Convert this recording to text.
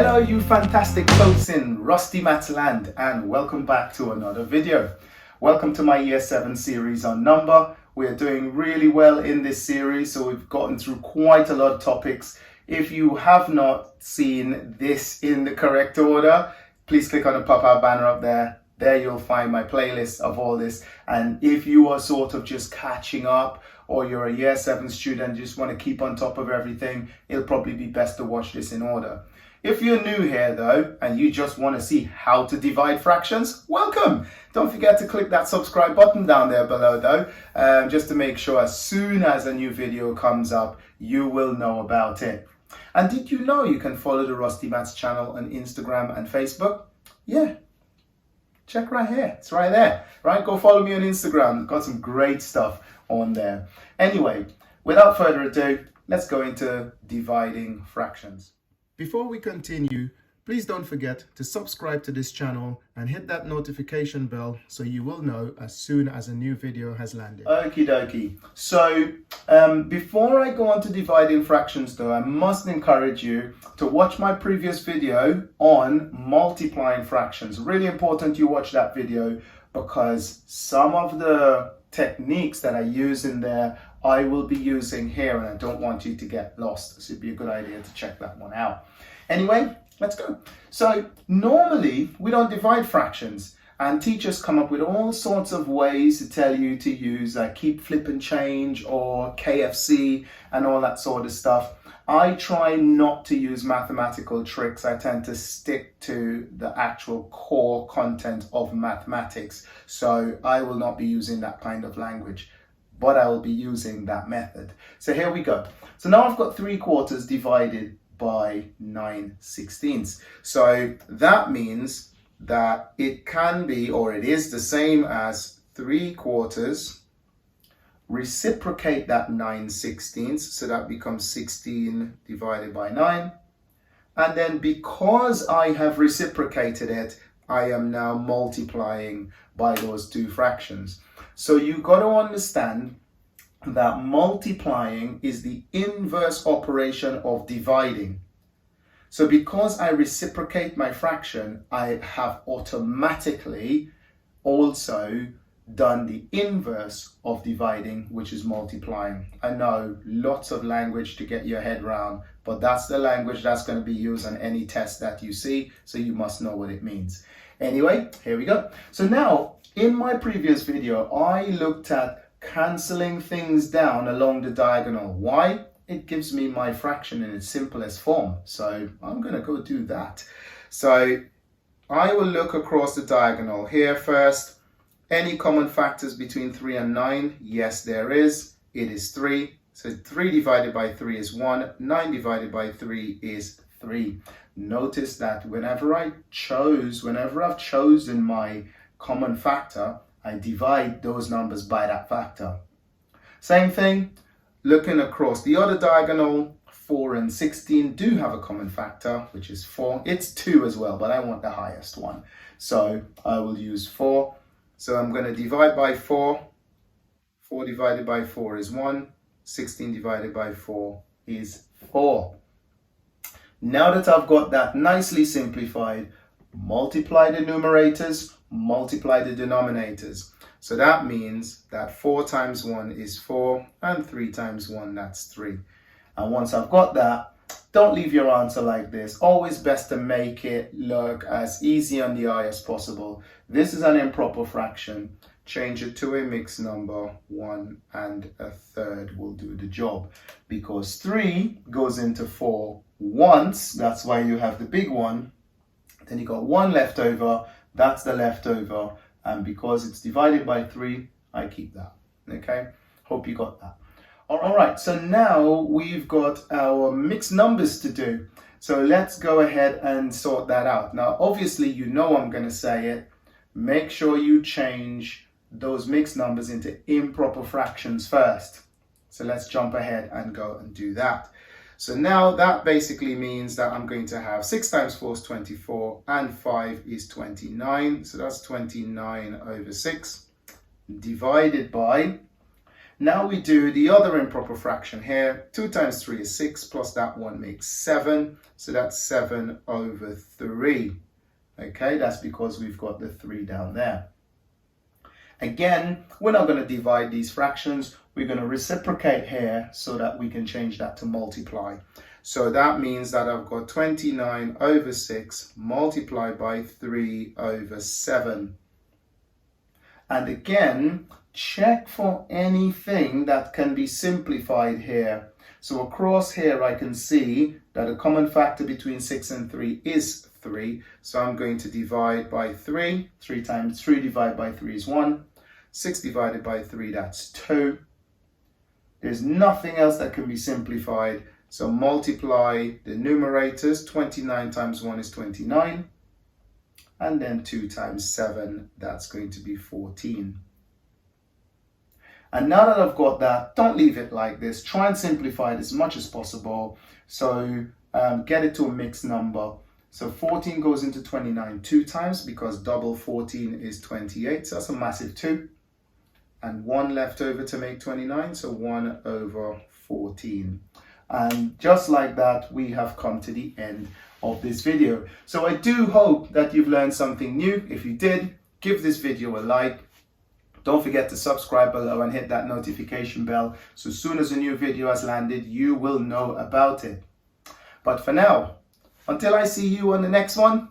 Hello you fantastic folks in RostyMaths land, and welcome back to another video. Welcome to my Year 7 series on number. We're doing really well in this series, so we've gotten through quite a lot of topics. If you have not seen this in the correct order, please click on the pop-out banner up there. There you'll find my playlist of all this. And if you are sort of just catching up, or you're a Year 7 student, just want to keep on top of everything, it'll probably be best to watch this in order. If you're new here though, and you just want to see how to divide fractions, welcome! Don't forget to click that subscribe button down there below though, just to make sure as soon as a new video comes up, you will know about it. And did you know you can follow the RostyMaths channel on Instagram and Facebook? Yeah, check right here, it's right there, right? Go follow me on Instagram, got some great stuff on there. Anyway, without further ado, let's go into dividing fractions. Before we continue, please don't forget to subscribe to this channel and hit that notification bell so you will know as soon as a new video has landed. Okie dokie. So before I go on to dividing fractions though, I must encourage you to watch my previous video on multiplying fractions. Really important you watch that video because some of the techniques that I use in there I will be using here, and I don't want you to get lost, so it'd be a good idea to check that one out. Anyway, let's go. So normally we don't divide fractions, and teachers come up with all sorts of ways to tell you to use keep, flip and change or KFC and all that sort of stuff. I try not to use mathematical tricks. I tend to stick to the actual core content of mathematics. So I will not be using that kind of language, but I will be using that method. So here we go. So now I've got 3/4 divided by 9/16. So that means that it can be, or it is the same as 3/4. Reciprocate that 9/16, so that becomes 16 divided by 9. And then because I have reciprocated it, I am now multiplying by those two fractions. So you've got to understand that multiplying is the inverse operation of dividing. So because I reciprocate my fraction, I have automatically also done the inverse of dividing, which is multiplying. I know, lots of language to get your head around, but that's the language that's going to be used on any test that you see, so you must know what it means. Anyway, here we go. So now, in my previous video, I looked at cancelling things down along the diagonal. Why? It gives me my fraction in its simplest form. So I'm going to go do that. So I will look across the diagonal here first. Any common factors between 3 and 9? Yes, there is. It is 3. So 3 divided by 3 is 1. 9 divided by 3 is 3. Notice that whenever I've chosen my common factor, I divide those numbers by that factor. Same thing, looking across the other diagonal, 4 and 16 do have a common factor, which is 4. It's 2 as well, but I want the highest one. So I will use 4. So I'm going to divide by 4. 4 divided by 4 is 1. 16 divided by 4 is 4. Now that I've got that nicely simplified, multiply the numerators, multiply the denominators. So that means that 4 times 1 is 4, and 3 times 1, that's 3. And once I've got that, don't leave your answer like this. Always best to make it look as easy on the eye as possible. This is an improper fraction. Change it to a mixed number. 1 1/3 will do the job. Because 3 goes into 4 once, that's why you have the big one. Then you got 1 left over, that's the leftover. And because it's divided by 3, I keep that. Okay, hope you got that. All right, so now we've got our mixed numbers to do. So let's go ahead and sort that out. Now, obviously, you know I'm going to say it. Make sure you change those mixed numbers into improper fractions first. So let's jump ahead and go and do that. So now that basically means that I'm going to have 6 times 4 is 24 and 5 is 29. So that's 29 over 6 divided by Now we do the other improper fraction here. 2 times 3 is 6, plus that one makes 7. So that's 7 over 3. Okay, that's because we've got the 3 down there. Again, we're not going to divide these fractions. We're going to reciprocate here so that we can change that to multiply. So that means that I've got 29 over 6 multiplied by 3 over 7. And again, check for anything that can be simplified here. So across here I can see that a common factor between 6 and 3 is 3. So I'm going to divide by 3. 3 times 3 divided by 3 is 1. 6 divided by 3, that's 2. There's nothing else that can be simplified. So multiply the numerators. 29 times 1 is 29. And then 2 times 7, that's going to be 14. And now that I've got that, don't leave it like this. Try and simplify it as much as possible. So get it to a mixed number. So 14 goes into 29 2 times because double 14 is 28. So that's a massive 2. And 1 left over to make 29. So 1 over 14. And just like that, we have come to the end of this video. So I do hope that you've learned something new. If you did, give this video a like. Don't forget to subscribe below and hit that notification bell. So as soon as a new video has landed, you will know about it. But for now, until I see you on the next one,